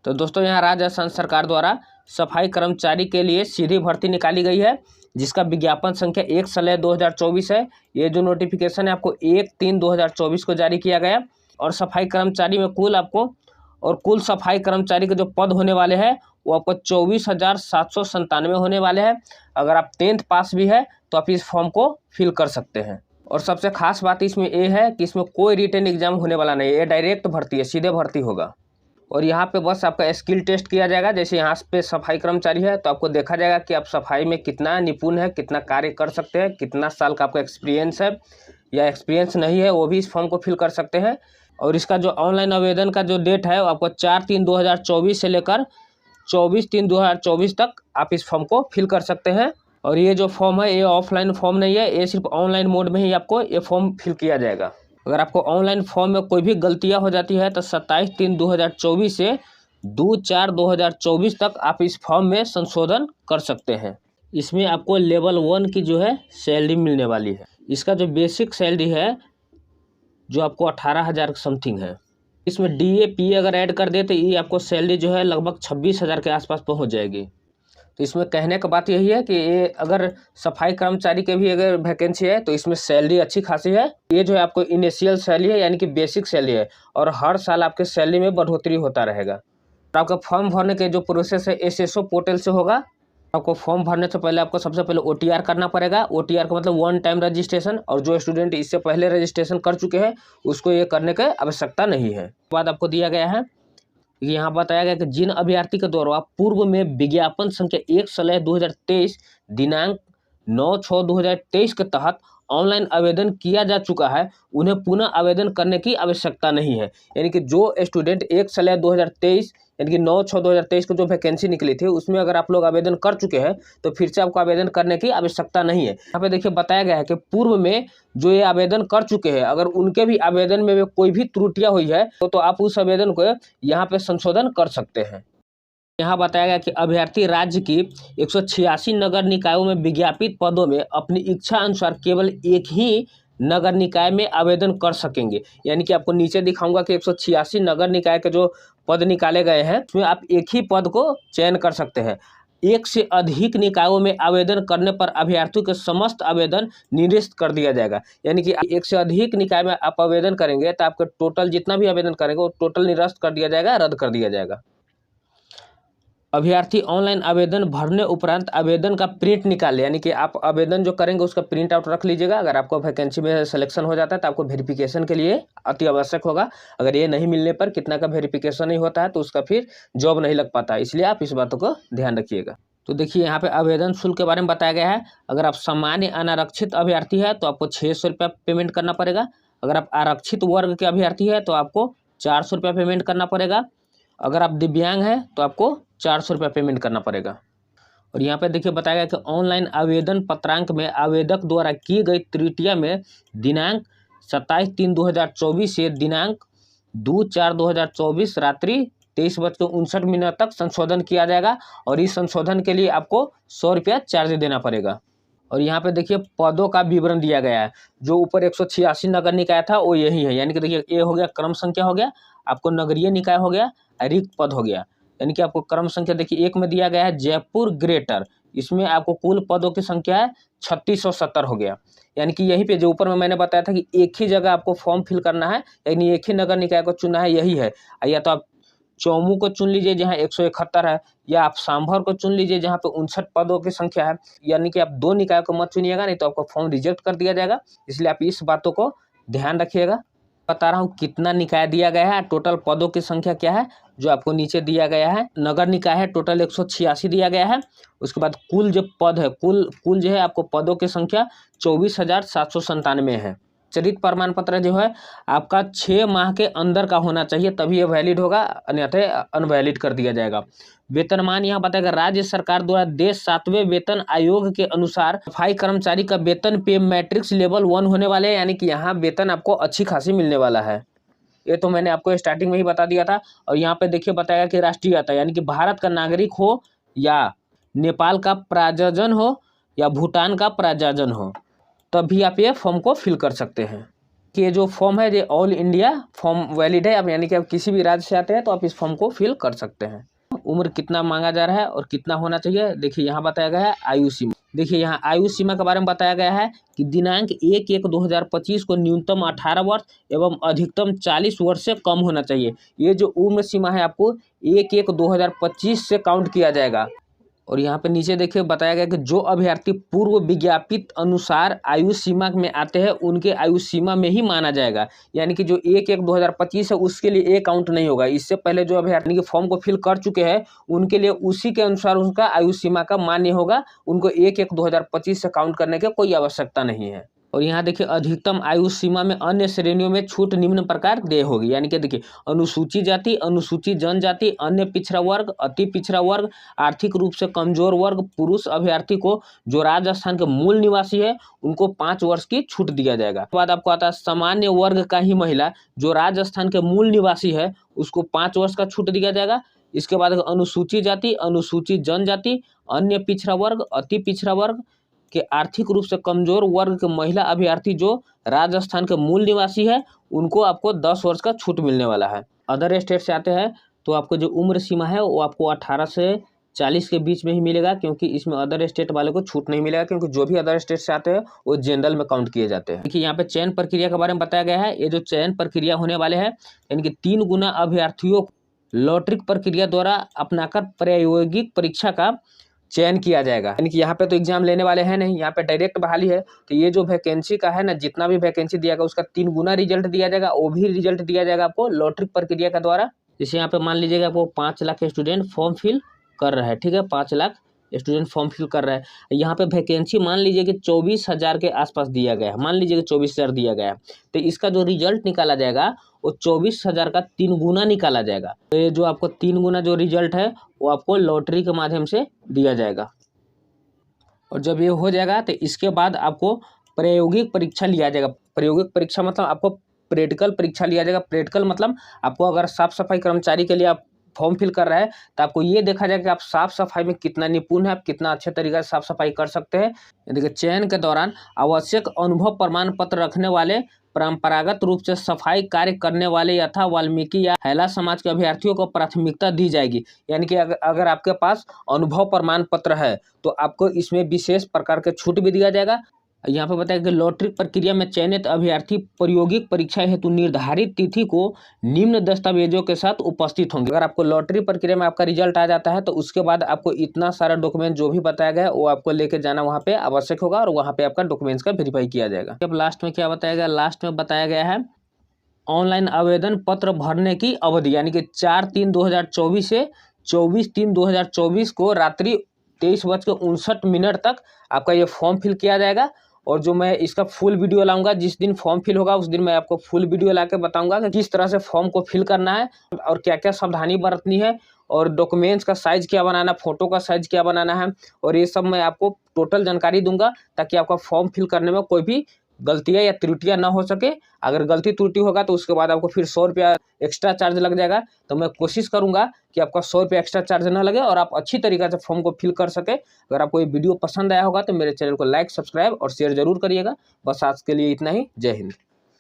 तो दोस्तों यहाँ राजस्थान सरकार द्वारा सफाई कर्मचारी के लिए सीधी भर्ती निकाली गई है, जिसका विज्ञापन संख्या 1/2024 है। ये जो नोटिफिकेशन है आपको 1/3/2024 को जारी किया गया। और सफाई कर्मचारी में कुल सफाई कर्मचारी के जो पद होने वाले हैं वो आपको 24,797 होने वाले हैं। अगर आप 10th पास भी है तो आप इस फॉर्म को फिल कर सकते हैं। और सबसे खास बात इसमें ये है कि इसमें कोई रिटन एग्जाम होने वाला नहीं है, ये डायरेक्ट भर्ती है, सीधे भर्ती होगा। और यहाँ पे बस आपका स्किल टेस्ट किया जाएगा। जैसे यहाँ पे सफाई कर्मचारी है तो आपको देखा जाएगा कि आप सफाई में कितना निपुण है, कितना कार्य कर सकते हैं, कितना साल का आपका एक्सपीरियंस है या एक्सपीरियंस नहीं है, वो भी इस फॉर्म को फिल कर सकते हैं। और इसका जो ऑनलाइन आवेदन का जो डेट है वो आपको 4/3/2024 से लेकर 24/3/2024 तक आप इस फॉर्म को फिल कर सकते हैं। और ये जो फॉर्म है ये ऑफलाइन फॉर्म नहीं है, ये सिर्फ ऑनलाइन मोड में ही आपको ये फॉर्म फिल किया जाएगा। अगर आपको ऑनलाइन फॉर्म में कोई भी गलतियां हो जाती है तो 27/3/2024 से 2/4/2024 तक आप इस फॉर्म में संशोधन कर सकते हैं। इसमें आपको लेवल 1 की जो है सैलरी मिलने वाली है। इसका जो बेसिक सैलरी है जो आपको 18,000 समथिंग है। इसमें DAP अगर ऐड कर दे तो ये आपको सैलरी जो है लगभग 26,000 के आसपास पहुंच जाएगी। तो इसमें कहने का बात यही है कि ये अगर सफाई कर्मचारी के भी अगर वैकेंसी है तो इसमें सैलरी अच्छी खासी है। ये जो है आपको इनिशियल सैलरी है, यानी कि बेसिक सैलरी है, और हर साल आपके सैलरी में बढ़ोतरी होता रहेगा। आपका फॉर्म भरने के जो प्रोसेस है SSO पोर्टल से होगा। आपको फॉर्म भरने से पहले आपको सबसे पहले OTR करना पड़ेगा। OTR का मतलब 1 टाइम रजिस्ट्रेशन, और जो स्टूडेंट इससे पहले रजिस्ट्रेशन कर चुके हैं उसको ये करने की आवश्यकता नहीं है। बाद आपको दिया गया है, यहाँ बताया गया कि जिन अभ्यर्थी के द्वारा पूर्व में विज्ञापन संख्या 1/2023 दिनांक 9/6/2023 के तहत ऑनलाइन आवेदन किया जा चुका है, उन्हें पुनः आवेदन करने की आवश्यकता नहीं है। यानी कि जो स्टूडेंट 1/2023 यानी कि 9/6/2023 को जो वैकेंसी निकली थी उसमें अगर आप लोग आवेदन कर चुके हैं तो फिर से आपको आवेदन करने की आवश्यकता नहीं है। यहाँ पे देखिए बताया गया है कि पूर्व में जो ये आवेदन कर चुके हैं अगर उनके भी आवेदन में कोई भी त्रुटियां हुई है तो आप उस आवेदन को यहाँ पे संशोधन कर सकते हैं। यहाँ बताया गया कि अभ्यर्थी राज्य की 186 नगर निकायों में विज्ञापित पदों में अपनी इच्छा अनुसार केवल एक ही नगर निकाय में आवेदन कर सकेंगे। यानी कि आपको नीचे दिखाऊंगा कि 186 नगर निकाय के जो पद निकाले गए हैं उसमें आप एक ही पद को चयन कर सकते हैं। एक से अधिक निकायों में आवेदन करने पर अभ्यर्थियों के समस्त आवेदन निरस्त कर दिया जाएगा। यानी कि एक से अधिक निकाय में आप आवेदन करेंगे तो आपका टोटल जितना भी आवेदन करेंगे वो टोटल निरस्त कर दिया जाएगा, रद्द कर दिया जाएगा। अभ्यर्थी ऑनलाइन आवेदन भरने उपरांत आवेदन का प्रिंट निकाले, यानी कि आप आवेदन जो करेंगे उसका प्रिंट आउट रख लीजिएगा। अगर आपको वैकेंसी में सिलेक्शन हो जाता है तो आपको वेरिफिकेशन के लिए अति आवश्यक होगा। अगर ये नहीं मिलने पर कितना का वेरिफिकेशन नहीं होता है तो उसका फिर जॉब नहीं लग पाता, इसलिए आप इस बातों को ध्यान रखिएगा। तो देखिए यहाँ पे आवेदन शुल्क के बारे में बताया गया है। अगर आप सामान्य अनारक्षित अभ्यर्थी है तो आपको 600 रुपया पेमेंट करना पड़ेगा। अगर आप आरक्षित वर्ग के अभ्यर्थी है तो आपको 400 रुपया पेमेंट करना पड़ेगा। अगर आप दिव्यांग हैं तो आपको 400 रुपया पेमेंट करना पड़ेगा। और यहाँ पे देखिए बताया गया कि ऑनलाइन आवेदन पत्रांक में आवेदक द्वारा की गई त्रुटियां में दिनांक 27/3/2024 से दिनांक 2/4/2024 रात्रि 23:59 तक संशोधन किया जाएगा। और इस संशोधन के लिए आपको 100 रुपया चार्ज देना पड़ेगा। और यहाँ पे देखिए पदों का विवरण दिया गया है। जो ऊपर 186 नगर निकाय था वो यही है, यानी कि देखिए ये हो गया क्रम संख्या हो गया, आपको नगरीय निकाय हो गया, रिक्त पद हो गया। यानी कि आपको क्रम संख्या देखिए 1 में दिया गया है जयपुर ग्रेटर, इसमें आपको कुल पदों की संख्या है 3670 हो गया। यानी कि यहीं पे जो ऊपर में मैंने बताया था कि एक ही जगह आपको फॉर्म फिल करना है, यानी एक ही नगर निकाय को चुनना है, यही है। या तो आप चौमू को चुन लीजिए जहाँ 171 है, या आप सांभर को चुन लीजिए जहाँ पे 59 पदों की संख्या है। यानी कि आप 2 निकाय को मत चुनिएगा, नहीं तो आपका फॉर्म रिजेक्ट कर दिया जाएगा। इसलिए आप इस बातों को ध्यान रखिएगा। बता रहा हूँ कितना निकाय दिया गया है, टोटल पदों की संख्या क्या है जो आपको नीचे दिया गया है। नगर निकाय है टोटल 186 दिया गया है। उसके बाद कुल जो पद है कुल जो है आपको पदों की संख्या 24,797 है। चरित्र प्रमाण पत्र जो है आपका 6 माह के अंदर का होना चाहिए, तभी ये वैलिड होगा, अन्यथा अनवैलिड कर दिया जाएगा। वेतनमान यहाँ बताएगा राज्य सरकार द्वारा देश 7वें वेतन आयोग के अनुसार सफाई कर्मचारी का वेतन पे मैट्रिक्स लेवल 1 होने वाले हैं। यानी कि यहाँ वेतन आपको अच्छी खासी मिलने वाला है। ये तो मैंने आपको स्टार्टिंग में ही बता दिया था। और यहाँ पे देखिए बताया कि राष्ट्रीयता, यानी कि भारत का नागरिक हो या नेपाल का प्रजनन हो या भूटान का प्रजनन हो, तभी आप ये फॉर्म को फिल कर सकते हैं। कि ये जो फॉर्म है ये ऑल इंडिया फॉर्म वैलिड है। अब यानी कि आप किसी भी राज्य से आते हैं तो आप इस फॉर्म को फिल कर सकते हैं। उम्र कितना मांगा जा रहा है और कितना होना चाहिए, देखिए यहाँ बताया गया है आयु सीमा। देखिए यहाँ आयु सीमा के बारे में बताया गया है कि दिनांक 1/1/2025 को न्यूनतम 18 वर्ष एवं अधिकतम 40 वर्ष से कम होना चाहिए। ये जो उम्र सीमा है आपको 1/1/2025 से काउंट किया जाएगा। और यहाँ पे नीचे देखिए बताया गया कि जो अभ्यर्थी पूर्व विज्ञापित अनुसार आयु सीमा में आते हैं उनके आयु सीमा में ही माना जाएगा। यानी कि जो 1/1/2025 है उसके लिए ये काउंट नहीं होगा। इससे पहले जो अभ्यर्थी के फॉर्म को फिल कर चुके हैं उनके लिए उसी के अनुसार उनका आयु सीमा का मान्य होगा। उनको 1/1/2025 से काउंट करने की कोई आवश्यकता नहीं है। और यहाँ देखिए अधिकतम आयु सीमा में अन्य श्रेणियों में छूट निम्न प्रकार देय होगी। यानी कि देखिए अनुसूचित जाति, अनुसूचित जनजाति, अन्य पिछड़ा वर्ग, अति पिछड़ा वर्ग, आर्थिक रूप से कमजोर वर्ग, पुरुष अभ्यर्थी को जो राजस्थान के मूल निवासी है उनको 5 वर्ष की छूट दिया जाएगा। उसके बाद आपको आता है सामान्य वर्ग का ही महिला जो राजस्थान के मूल निवासी है उसको 5 वर्ष का छूट दिया जाएगा। इसके बाद अनुसूचित जाति, अनुसूचित जनजाति, अन्य पिछड़ा वर्ग, अति पिछड़ा वर्ग के आर्थिक रूप से कमजोर वर्ग के महिला अभ्यर्थी जो राजस्थान के मूल निवासी है उनको आपको 10 वर्ष का छूट मिलने वाला है। अदर स्टेट से आते हैं तो आपको जो उम्र सीमा है वो आपको 18 से 40 के बीच में ही मिलेगा, क्योंकि इसमें अदर स्टेट वाले को छूट नहीं मिलेगा, क्योंकि जो भी अदर स्टेट से आते हैं वो जनरल में काउंट किए जाते हैं। देखिए यहाँ पे चयन प्रक्रिया के बारे में बताया गया है। ये जो चयन प्रक्रिया होने वाले हैं यानी कि 3 गुना अभ्यर्थियों को लॉटरी प्रक्रिया द्वारा अपनाकर प्रायोगिक परीक्षा का चयन किया जाएगा। यानी कि यहाँ पे तो एग्जाम लेने वाले हैं नहीं, यहाँ पे डायरेक्ट बहाली है। तो ये जो वैकेंसी का है ना, जितना भी वैकेंसी दिया गया उसका 3 गुना रिजल्ट दिया जाएगा। वो भी रिजल्ट दिया जाएगा आपको लॉटरी प्रक्रिया के द्वारा। जैसे यहाँ पे मान लीजिएगा आपको 5 लाख स्टूडेंट फॉर्म फिल कर रहा है, ठीक है, 5 लाख स्टूडेंट फॉर्म फिल कर रहा है। यहाँ पे वैकेंसी मान लीजिए कि 24,000 के आसपास दिया गया है, मान लीजिए कि 24,000 दिया गया है। तो इसका जो रिजल्ट निकाला जाएगा वो 24,000 का 3 गुना निकाला जाएगा। तो ये जो आपको 3 गुना जो रिजल्ट है वो आपको लॉटरी के माध्यम से दिया जाएगा। और जब ये हो जाएगा तो इसके बाद आपको प्रायोगिक परीक्षा लिया जाएगा। प्रायोगिक परीक्षा मतलब आपको प्रैक्टिकल परीक्षा लिया जाएगा। प्रैक्टिकल मतलब आपको अगर साफ सफाई कर्मचारी के लिए आप फॉर्म फिल कर रहे हैं तो आपको ये देखा जाएगा कि आप साफ सफाई में कितना निपुण है, आप कितना अच्छे तरीके से साफ सफाई कर सकते हैं। देखिए चयन के दौरान आवश्यक अनुभव प्रमाण पत्र रखने वाले, परंपरागत रूप से सफाई कार्य करने वाले यथा वाल्मीकि या हैला समाज के अभ्यर्थियों को प्राथमिकता दी जाएगी। यानी कि अगर आपके पास अनुभव प्रमाण पत्र है तो आपको इसमें विशेष प्रकार के छूट भी दिया जाएगा। यहाँ पे बताया कि लॉटरी प्रक्रिया में चयनित अभ्यर्थी प्रायोगिक परीक्षा हेतु निर्धारित तिथि को निम्न दस्तावेजों के साथ उपस्थित होंगे। अगर आपको लॉटरी प्रक्रिया में आपका रिजल्ट आ जाता है तो उसके बाद आपको इतना सारा डॉक्यूमेंट जो भी बताया गया है वो आपको लेके जाना वहाँ पे आवश्यक होगा और वहाँ पे आपका डॉक्यूमेंट्स का वेरीफाई किया जाएगा। अब लास्ट में क्या बताया गया, लास्ट में बताया गया है ऑनलाइन आवेदन पत्र भरने की अवधि, यानी कि 4/3/2024 से 24/3/2024 को रात्रि 23:59 तक आपका ये फॉर्म फिल किया जाएगा। और जो मैं इसका फुल वीडियो लाऊंगा, जिस दिन फॉर्म फिल होगा उस दिन मैं आपको फुल वीडियो ला के बताऊंगा कि किस तरह से फॉर्म को फिल करना है और क्या क्या सावधानी बरतनी है और डॉक्यूमेंट्स का साइज क्या बनाना, फोटो का साइज क्या बनाना है, और ये सब मैं आपको टोटल जानकारी दूंगा ताकि आपका फॉर्म फिल करने में कोई भी गलतियाँ या त्रुटियाँ ना हो सके। अगर गलती त्रुटि होगा तो उसके बाद आपको फिर 100 रुपया एक्स्ट्रा चार्ज लग जाएगा। तो मैं कोशिश करूंगा कि आपका 100 रुपया एक्स्ट्रा चार्ज ना लगे और आप अच्छी तरीके से फॉर्म को फिल कर सके। अगर आपको ये वीडियो पसंद आया होगा तो मेरे चैनल को लाइक, सब्सक्राइब और शेयर जरूर करिएगा। बस आज के लिए इतना ही। जय हिंद।